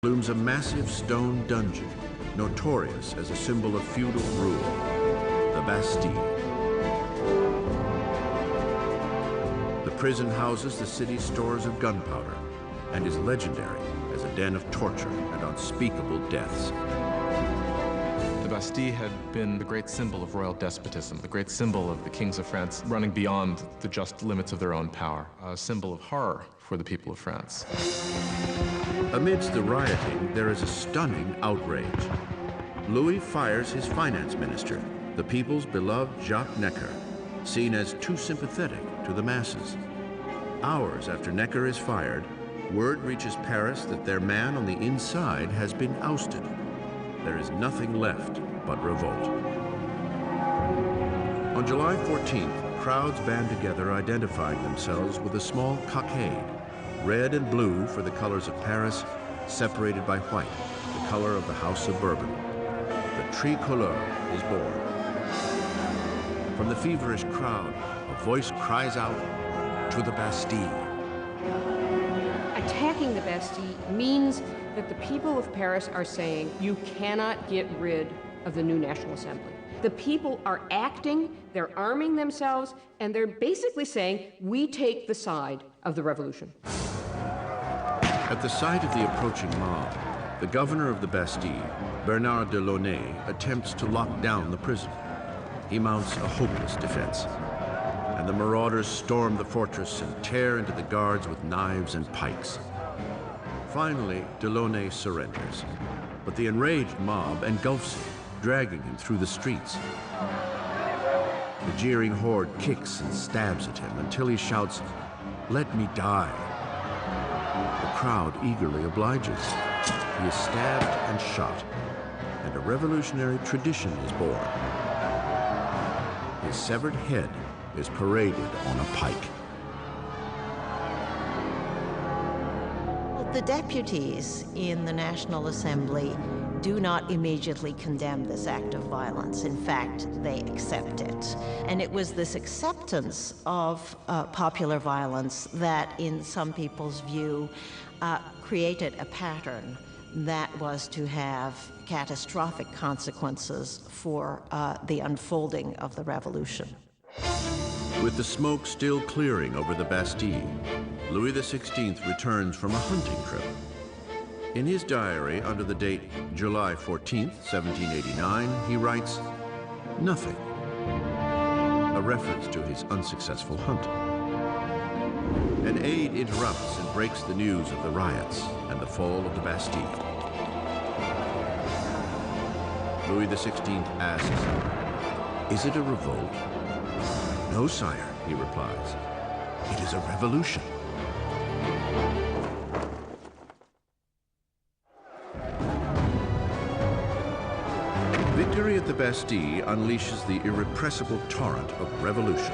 looms a massive stone dungeon, notorious as a symbol of feudal rule, the Bastille. The prison houses the city's stores of gunpowder and is legendary as a den of torture and unspeakable deaths. The Bastille had been the great symbol of royal despotism, the great symbol of the kings of France running beyond the just limits of their own power, a symbol of horror for the people of France. Amidst the rioting, there is a stunning outrage. Louis fires his finance minister, the people's beloved Jacques Necker, seen as too sympathetic to the masses. Hours after Necker is fired, word reaches Paris that their man on the inside has been ousted. There is nothing left but revolt. On July 14th, crowds band together identifying themselves with a small cockade, red and blue for the colors of Paris, separated by white, the color of the House of Bourbon. The tricolore is born. From the feverish crowd, a voice cries out, "To the Bastille." Attacking the Bastille means that the people of Paris are saying, you cannot get rid of the new National Assembly. The people are acting, they're arming themselves, and they're basically saying, we take the side of the revolution. At the sight of the approaching mob, the governor of the Bastille, Bernard de Launay, attempts to lock down the prison. He mounts a hopeless defense, and the marauders storm the fortress and tear into the guards with knives and pikes. Finally, de Launay surrenders, but the enraged mob engulfs him, dragging him through the streets. The jeering horde kicks and stabs at him until he shouts, "Let me die." The crowd eagerly obliges. He is stabbed and shot, and a revolutionary tradition is born. His severed head is paraded on a pike. The deputies in the National Assembly do not immediately condemn this act of violence. In fact, they accept it. And it was this acceptance of popular violence that, in some people's view, created a pattern that was to have catastrophic consequences for the unfolding of the revolution. With the smoke still clearing over the Bastille, Louis XVI returns from a hunting trip. In his diary under the date July 14th, 1789, he writes, "Nothing," a reference to his unsuccessful hunt. An aide interrupts and breaks the news of the riots and the fall of the Bastille. Louis XVI asks, "Is it a revolt?" "No, sire," he replies. "It is a revolution." Victory at the Bastille unleashes the irrepressible torrent of revolution.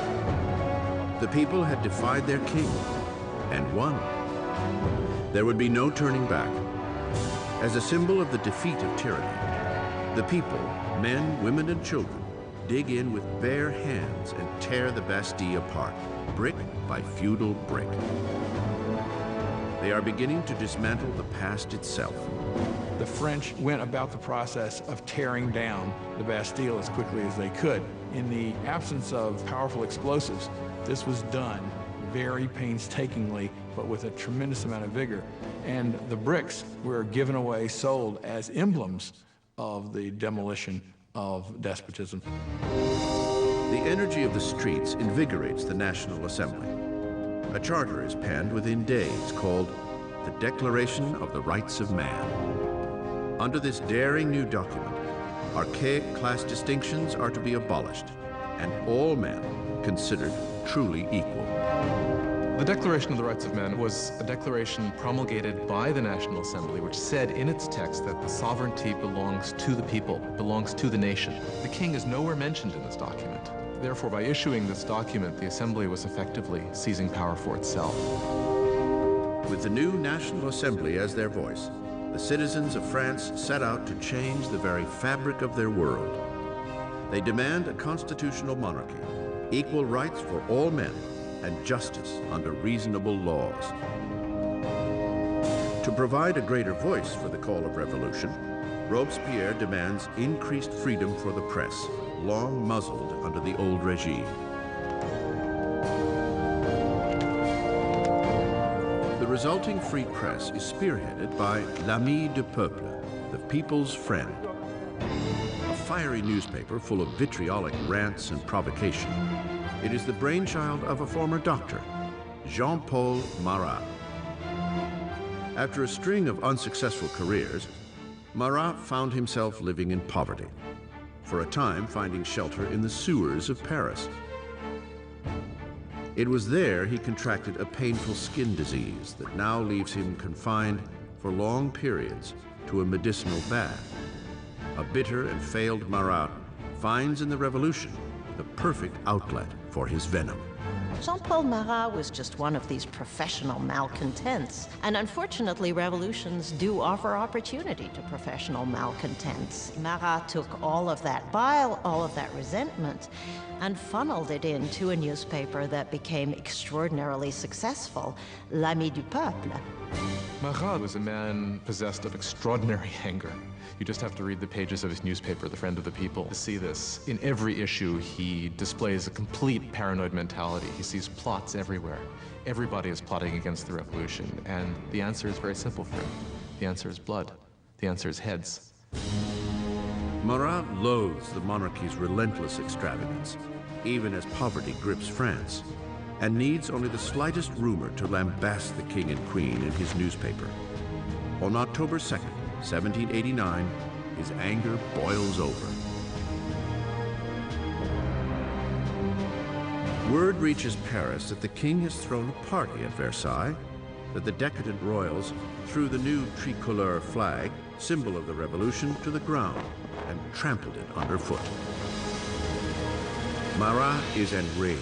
The people had defied their king and won. There would be no turning back. As a symbol of the defeat of tyranny, the people, men, women, and children, dig in with bare hands and tear the Bastille apart, brick by feudal brick. They are beginning to dismantle the past itself. The French went about the process of tearing down the Bastille as quickly as they could. In the absence of powerful explosives, this was done very painstakingly, but with a tremendous amount of vigor. And the bricks were given away, sold as emblems of the demolition of despotism. The energy of the streets invigorates the National Assembly. A charter is penned within days called the Declaration of the Rights of Man. Under this daring new document, archaic class distinctions are to be abolished and all men considered truly equal. The Declaration of the Rights of Man was a declaration promulgated by the National Assembly, which said in its text that the sovereignty belongs to the people, belongs to the nation. The king is nowhere mentioned in this document. Therefore, by issuing this document, the Assembly was effectively seizing power for itself. With the new National Assembly as their voice, the citizens of France set out to change the very fabric of their world. They demand a constitutional monarchy, equal rights for all men, and justice under reasonable laws. To provide a greater voice for the call of revolution, Robespierre demands increased freedom for the press, long muzzled under the old regime. The resulting free press is spearheaded by L'Ami du Peuple, the people's friend, a fiery newspaper full of vitriolic rants and provocation. It is the brainchild of a former doctor, Jean-Paul Marat. After a string of unsuccessful careers, Marat found himself living in poverty, for a time finding shelter in the sewers of Paris. It was there he contracted a painful skin disease that now leaves him confined for long periods to a medicinal bath. A bitter and failed Marat finds in the revolution the perfect outlet for his venom. Jean-Paul Marat was just one of these professional malcontents. And unfortunately, revolutions do offer opportunity to professional malcontents. Marat took all of that bile, all of that resentment, and funneled it into a newspaper that became extraordinarily successful, L'Ami du Peuple. Marat was a man possessed of extraordinary anger. You just have to read the pages of his newspaper, The Friend of the People, to see this. In every issue, he displays a complete paranoid mentality. He sees plots everywhere. Everybody is plotting against the revolution, and the answer is very simple for him. The answer is blood. The answer is heads. Marat loathes the monarchy's relentless extravagance, even as poverty grips France, and needs only the slightest rumor to lambast the king and queen in his newspaper. On October 2nd, 1789, his anger boils over. Word reaches Paris that the king has thrown a party at Versailles, that the decadent royals threw the new tricolor flag, symbol of the revolution, to the ground and trampled it underfoot. Marat is enraged.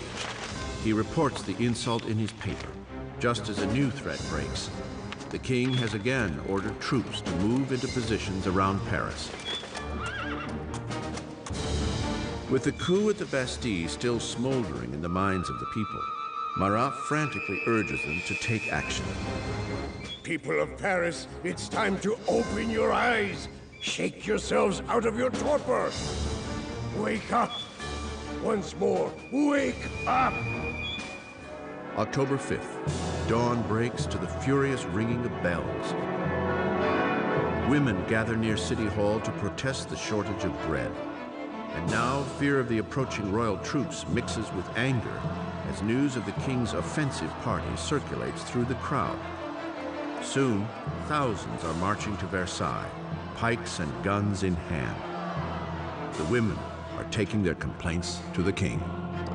He reports the insult in his paper, just as a new threat breaks. The king has again ordered troops to move into positions around Paris. With the coup at the Bastille still smoldering in the minds of the people, Marat frantically urges them to take action. People of Paris, it's time to open your eyes. Shake yourselves out of your torpor. Wake up. Once more, wake up. October 5th, dawn breaks to the furious ringing of bells. Women gather near City Hall to protest the shortage of bread. And now fear of the approaching royal troops mixes with anger as news of the king's offensive party circulates through the crowd. Soon, thousands are marching to Versailles, pikes and guns in hand. The women are taking their complaints to the king.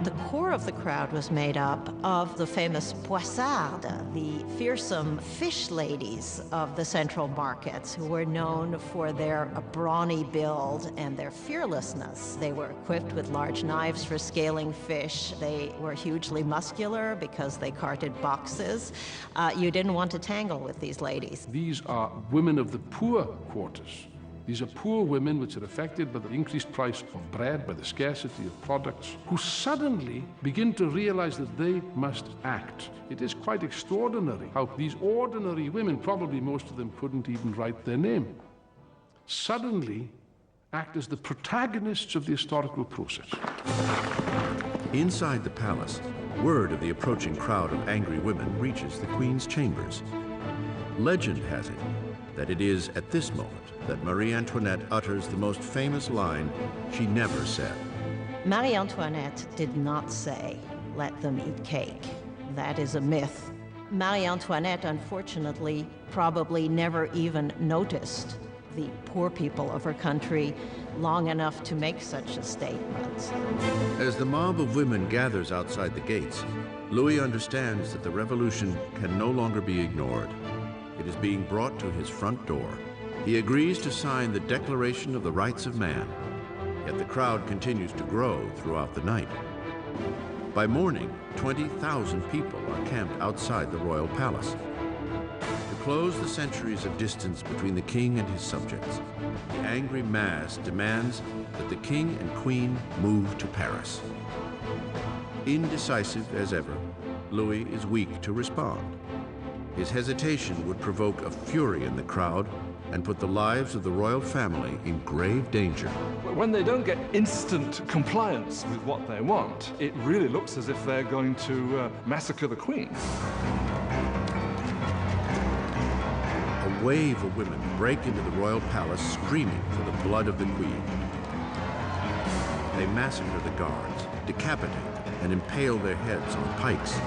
The core of the crowd was made up of the famous poissardes, the fearsome fish ladies of the central markets, who were known for their brawny build and their fearlessness. They were equipped with large knives for scaling fish. They were hugely muscular because they carted boxes. You didn't want to tangle with these ladies. These are women of the poor quarters. These are poor women which are affected by the increased price of bread, by the scarcity of products, who suddenly begin to realize that they must act. It is quite extraordinary how these ordinary women, probably most of them couldn't even write their name, suddenly act as the protagonists of the historical process. Inside the palace, word of the approaching crowd of angry women reaches the Queen's chambers. Legend has it that it is at this moment that Marie Antoinette utters the most famous line she never said. Marie Antoinette did not say, "Let them eat cake." That is a myth. Marie Antoinette, unfortunately, probably never even noticed the poor people of her country long enough to make such a statement. As the mob of women gathers outside the gates, Louis understands that the revolution can no longer be ignored. It is being brought to his front door. He agrees to sign the Declaration of the Rights of Man, yet the crowd continues to grow throughout the night. By morning, 20,000 people are camped outside the royal palace. To close the centuries of distance between the king and his subjects, the angry mass demands that the king and queen move to Paris. Indecisive as ever, Louis is weak to respond. His hesitation would provoke a fury in the crowd and put the lives of the royal family in grave danger. When they don't get instant compliance with what they want, it really looks as if they're going to massacre the Queen. A wave of women break into the royal palace screaming for the blood of the Queen. They massacre the guards, decapitate them, and impale their heads on pikes.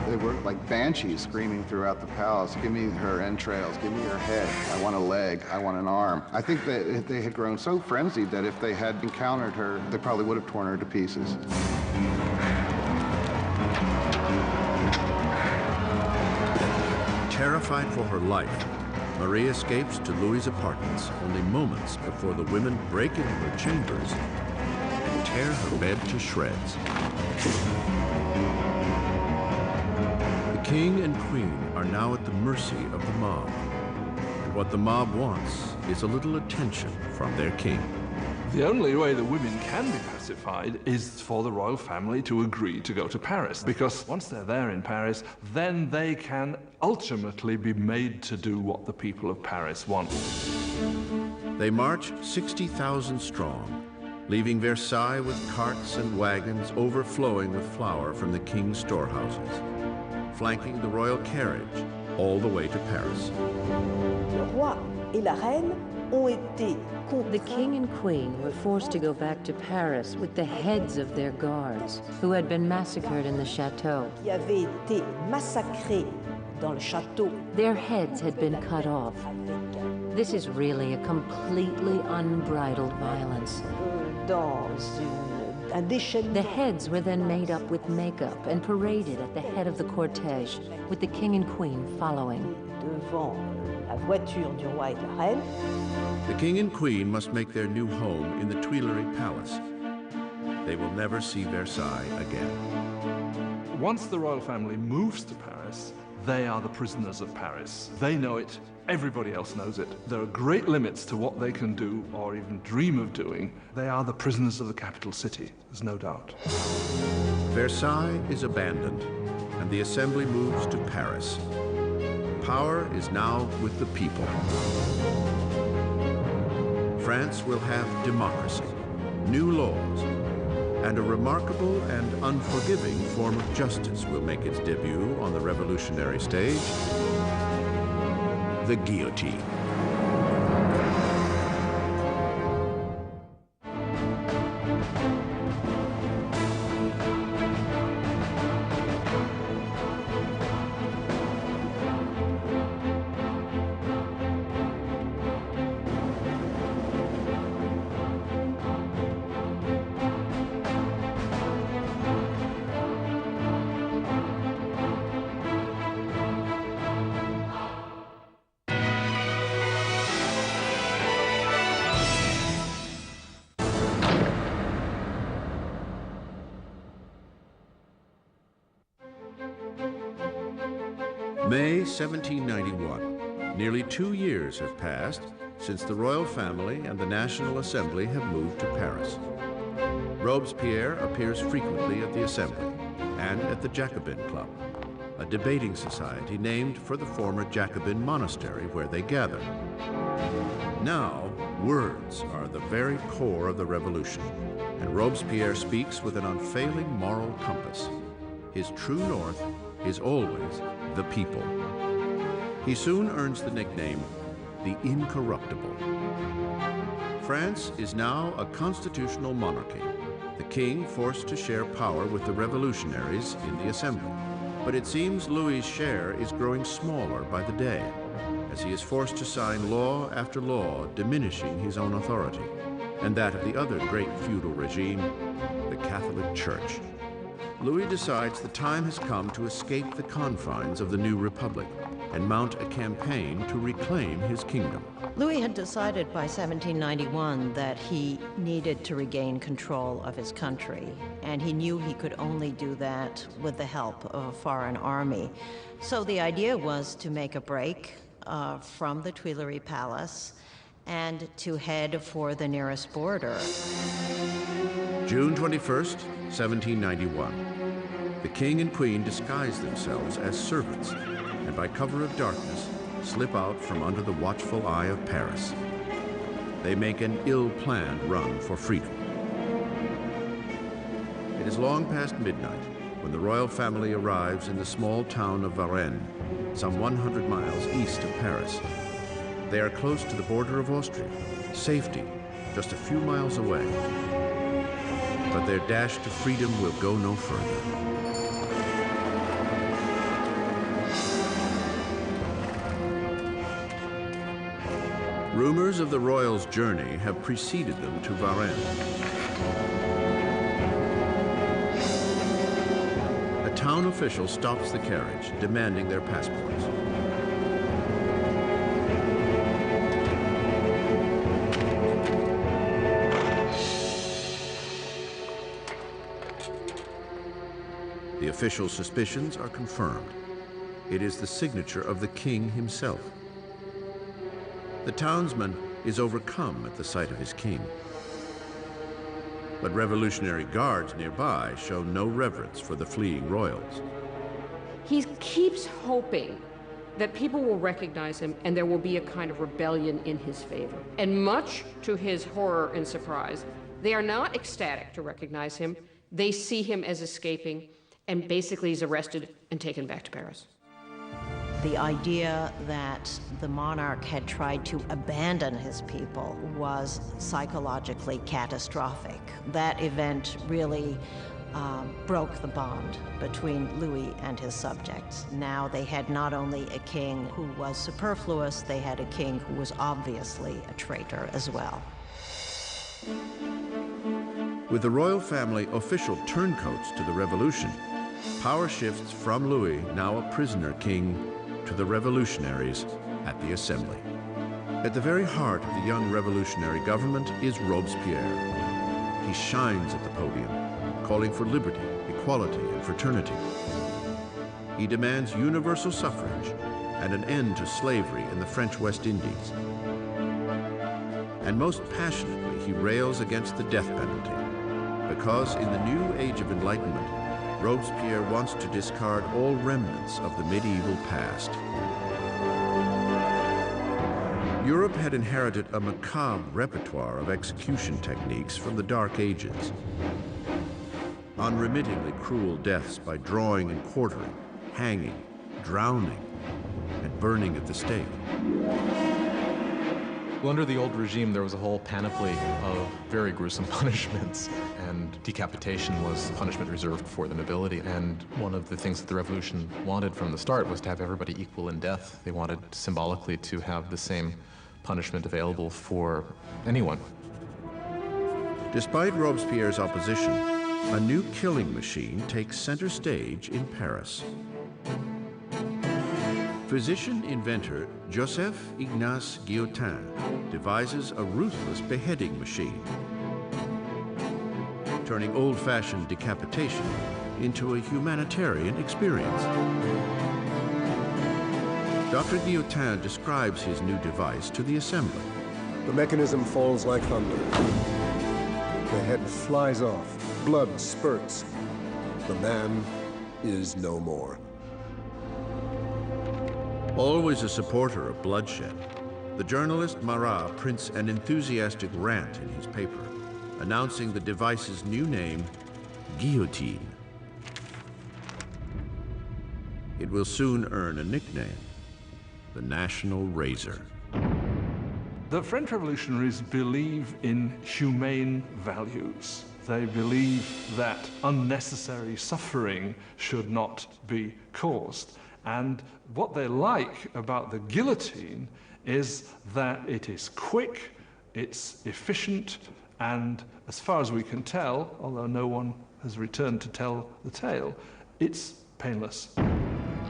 They were like banshees screaming throughout the palace, give me her entrails, give me her head, I want a leg, I want an arm. I think that they had grown so frenzied that if they had encountered her, they probably would have torn her to pieces. Terrified for her life, Marie escapes to Louis's apartments only moments before the women break into her chambers and tear her bed to shreds. The king and queen are now at the mercy of the mob, and what the mob wants is a little attention from their king. The only way the women can be pacified is for the royal family to agree to go to Paris, because once they're there in Paris, then they can ultimately be made to do what the people of Paris want. They march 60,000 strong, leaving Versailles with carts and wagons overflowing with flour from the king's storehouses, flanking the royal carriage all the way to Paris. Le roi et la reine ont été The king and queen were forced to go back to Paris with the heads of their guards, who had been massacred in the chateau. qui avaient été massacrés dans le château. Their heads had been cut off. This is really a completely unbridled violence. Dans un déchaînement. The heads were then made up with makeup and paraded at the head of the cortege, with the king and queen following. Devant la voiture du roi et de la reine. The king and queen must make their new home in the Tuileries Palace. They will never see Versailles again. Once the royal family moves to Paris, they are the prisoners of Paris. They know it. Everybody else knows it. There are great limits to what they can do or even dream of doing. They are the prisoners of the capital city, there's no doubt. Versailles is abandoned, and the assembly moves to Paris. Power is now with the people. France will have democracy, new laws, and a remarkable and unforgiving form of justice will make its debut on the revolutionary stage: the guillotine. May 1791. Nearly 2 years have passed since the royal family and the National Assembly have moved to Paris. Robespierre appears frequently at the Assembly and at the Jacobin Club, a debating society named for the former Jacobin monastery where they gather. Now, words are the very core of the revolution, and Robespierre speaks with an unfailing moral compass. His true north is always the people. He soon earns the nickname, the Incorruptible. France is now a constitutional monarchy, the king forced to share power with the revolutionaries in the Assembly. But it seems Louis's share is growing smaller by the day, as he is forced to sign law after law diminishing his own authority, and that of the other great feudal regime, the Catholic Church. Louis decides the time has come to escape the confines of the new republic and mount a campaign to reclaim his kingdom. Louis had decided by 1791 that he needed to regain control of his country, and he knew he could only do that with the help of a foreign army. So the idea was to make a break from the Tuileries Palace and to head for the nearest border. June 21st, 1791. The king and queen disguise themselves as servants, and by cover of darkness, slip out from under the watchful eye of Paris. They make an ill-planned run for freedom. It is long past midnight when the royal family arrives in the small town of Varennes, some 100 miles east of Paris. They are close to the border of Austria, safety just a few miles away. But their dash to freedom will go no further. Rumors of the royals' journey have preceded them to Varennes. A town official stops the carriage, demanding their passports. The official's suspicions are confirmed. It is the signature of the king himself. The townsman is overcome at the sight of his king. But Revolutionary Guards nearby show no reverence for the fleeing royals. He keeps hoping that people will recognize him and there will be a kind of rebellion in his favor. And much to his horror and surprise, they are not ecstatic to recognize him. They see him as escaping, and basically he's arrested and taken back to Paris. The idea that the monarch had tried to abandon his people was psychologically catastrophic. That event really broke the bond between Louis and his subjects. Now they had not only a king who was superfluous, they had a king who was obviously a traitor as well. With the royal family official turncoats to the revolution, power shifts from Louis, now a prisoner king, to the revolutionaries at the Assembly. At the very heart of the young revolutionary government is Robespierre. He shines at the podium, calling for liberty, equality, and fraternity. He demands universal suffrage and an end to slavery in the French West Indies. And most passionately, he rails against the death penalty, because in the new age of enlightenment, Robespierre wants to discard all remnants of the medieval past. Europe had inherited a macabre repertoire of execution techniques from the Dark Ages. Unremittingly cruel deaths by drawing and quartering, hanging, drowning, and burning at the stake. Well, under the old regime, there was a whole panoply of very gruesome punishments, and decapitation was punishment reserved for the nobility. And one of the things that the revolution wanted from the start was to have everybody equal in death. They wanted symbolically to have the same punishment available for anyone. Despite Robespierre's opposition, a new killing machine takes center stage in Paris. Physician-inventor Joseph-Ignace Guillotin devises a ruthless beheading machine, turning old-fashioned decapitation into a humanitarian experience. Dr. Guillotin describes his new device to the Assembly. The mechanism falls like thunder. The head flies off, blood spurts. The man is no more. Always a supporter of bloodshed, the journalist Marat prints an enthusiastic rant in his paper, announcing the device's new name, Guillotine. It will soon earn a nickname, the National Razor. The French revolutionaries believe in humane values. They believe that unnecessary suffering should not be caused. And what they like about the guillotine is that it is quick, it's efficient, and as far as we can tell, although no one has returned to tell the tale, it's painless.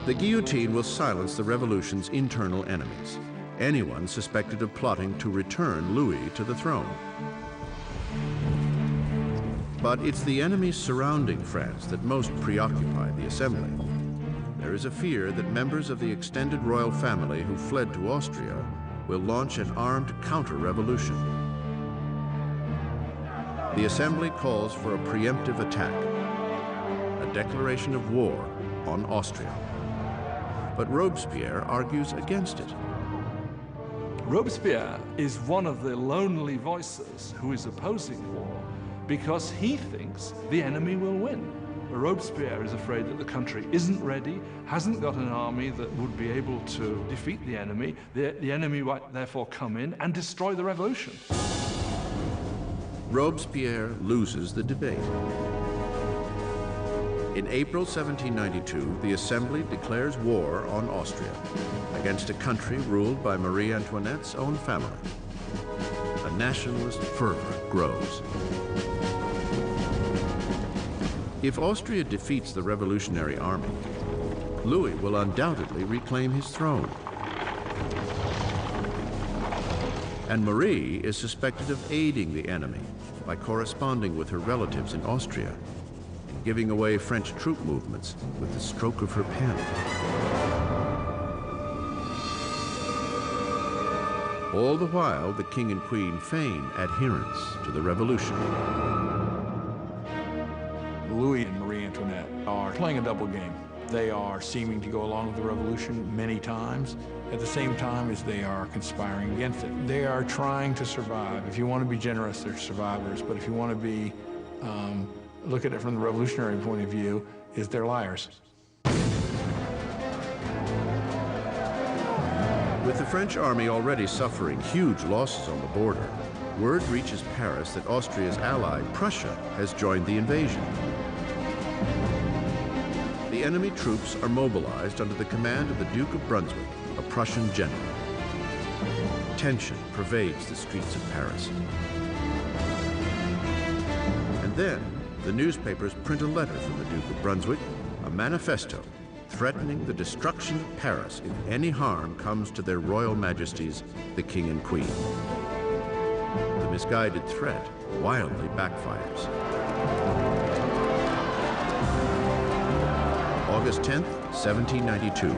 The guillotine will silence the revolution's internal enemies, anyone suspected of plotting to return Louis to the throne. But it's the enemies surrounding France that most preoccupy the Assembly. There is a fear that members of the extended royal family who fled to Austria will launch an armed counter-revolution. The Assembly calls for a preemptive attack. A a declaration of war on Austria. But Robespierre argues against it. Robespierre is one of the lonely voices who is opposing war because he thinks the enemy will win. Robespierre is afraid that the country isn't ready, hasn't got an army that would be able to defeat the enemy. The enemy might therefore come in and destroy the revolution. Robespierre loses the debate. In April 1792, the Assembly declares war on Austria against a country ruled by Marie Antoinette's own family. A nationalist fervor grows. If Austria defeats the Revolutionary Army, Louis will undoubtedly reclaim his throne. And Marie is suspected of aiding the enemy by corresponding with her relatives in Austria, giving away French troop movements with the stroke of her pen. All the while, the king and queen feign adherence to the revolution. Louis and Marie Antoinette are playing a double game. They are seeming to go along with the revolution many times at the same time as they are conspiring against it. They are trying to survive. If you want to be generous, they're survivors, but if you want to be, look at it from the revolutionary point of view, is they're liars. With the French army already suffering huge losses on the border, word reaches Paris that Austria's ally, Prussia, has joined the invasion. The enemy troops are mobilized under the command of the Duke of Brunswick, a Prussian general. Tension pervades the streets of Paris. And then, the newspapers print a letter from the Duke of Brunswick, a manifesto threatening the destruction of Paris if any harm comes to their royal majesties, the king and queen. The misguided threat wildly backfires. August 10th, 1792.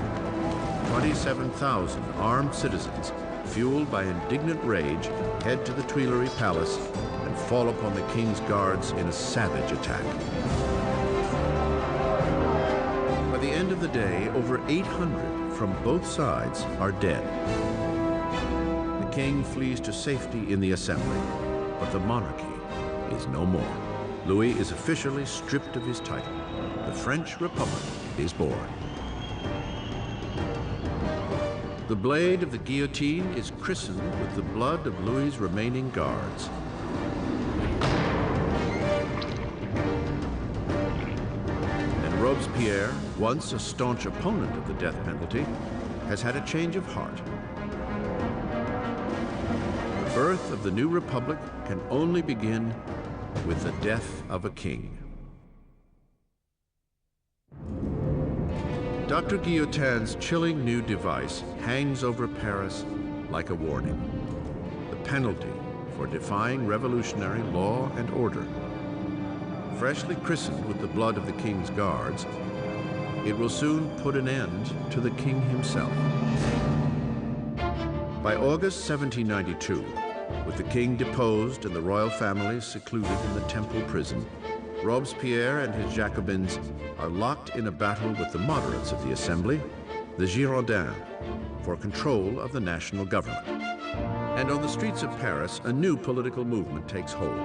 27,000 armed citizens, fueled by indignant rage, head to the Tuileries Palace and fall upon the king's guards in a savage attack. By the end of the day, over 800 from both sides are dead. The king flees to safety in the Assembly, but the monarchy is no more. Louis is officially stripped of his title. The French Republic is born. The blade of the guillotine is christened with the blood of Louis's remaining guards. And Robespierre, once a staunch opponent of the death penalty, has had a change of heart. The birth of the new republic can only begin with the death of a king. Dr. Guillotin's chilling new device hangs over Paris like a warning. The penalty for defying revolutionary law and order. Freshly christened with the blood of the king's guards, it will soon put an end to the king himself. By August 1792, with the king deposed and the royal family secluded in the Temple prison, Robespierre and his Jacobins are locked in a battle with the moderates of the Assembly, the Girondins, for control of the national government. And on the streets of Paris, a new political movement takes hold.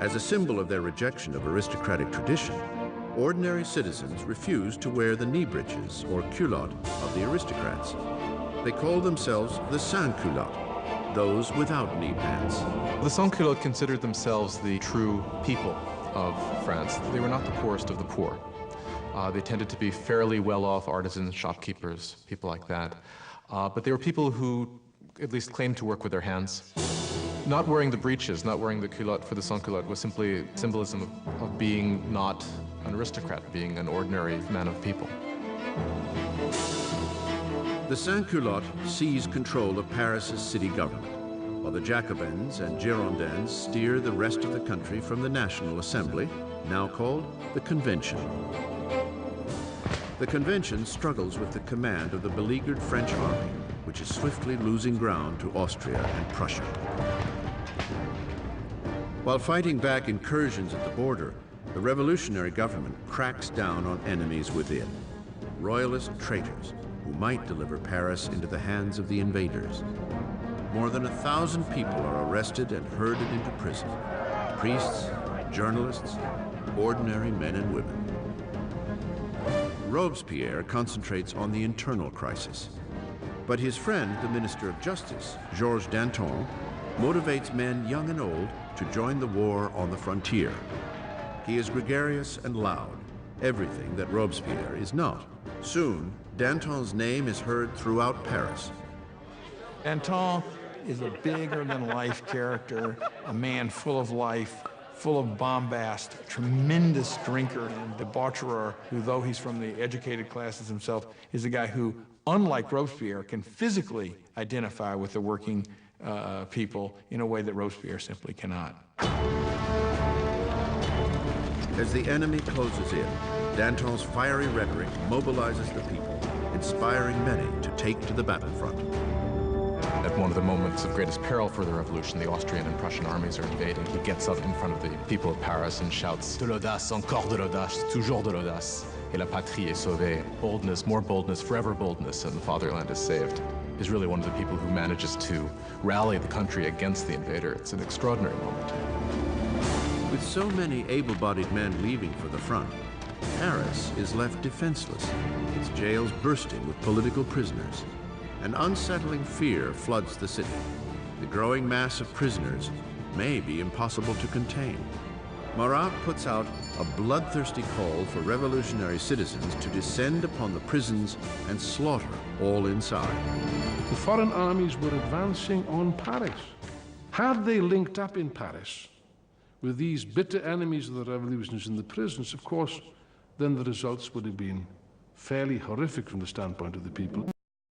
As a symbol of their rejection of aristocratic tradition, ordinary citizens refuse to wear the knee breeches or culotte of the aristocrats. They call themselves the sans-culottes, those without knee pants. The sans-culottes considered themselves the true people of France. They were not the poorest of the poor. They tended to be fairly well-off artisans, shopkeepers, people like that. But they were people who at least claimed to work with their hands. Not wearing the breeches, not wearing the culotte for the sans-culotte was simply symbolism of being not an aristocrat, being an ordinary man of people. The sans-culottes seize control of Paris's city government, while the Jacobins and Girondins steer the rest of the country from the National Assembly, now called the Convention. The Convention struggles with the command of the beleaguered French army, which is swiftly losing ground to Austria and Prussia. While fighting back incursions at the border, The revolutionary government cracks down on enemies within, royalist traitors who might deliver Paris into the hands of the invaders. More than 1,000 people are arrested and herded into prison. Priests, journalists, ordinary men and women. Robespierre concentrates on the internal crisis. But his friend, the Minister of Justice, Georges Danton, motivates men young and old to join the war on the frontier. He is gregarious and loud, everything that Robespierre is not. Soon, Danton's name is heard throughout Paris. Danton is a bigger-than-life character, a man full of life, full of bombast, a tremendous drinker and debaucherer who, though he's from the educated classes himself, is a guy who, unlike Robespierre, can physically identify with the working people in a way that Robespierre simply cannot. As the enemy closes in, Danton's fiery rhetoric mobilizes the people, inspiring many to take to the battlefront. At one of the moments of greatest peril for the revolution, the Austrian and Prussian armies are invading. He gets up in front of the people of Paris and shouts, "De l'audace, encore de l'audace, toujours de l'audace, et la patrie est sauvée." Boldness, more boldness, forever boldness, and the fatherland is saved. He's really one of the people who manages to rally the country against the invader. It's an extraordinary moment. With so many able-bodied men leaving for the front, Paris is left defenseless, its jails bursting with political prisoners. An unsettling fear floods the city. The growing mass of prisoners may be impossible to contain. Marat puts out a bloodthirsty call for revolutionary citizens to descend upon the prisons and slaughter all inside. The foreign armies were advancing on Paris. Had they linked up in Paris with these bitter enemies of the revolutionaries in the prisons, of course, then the results would have been fairly horrific from the standpoint of the people.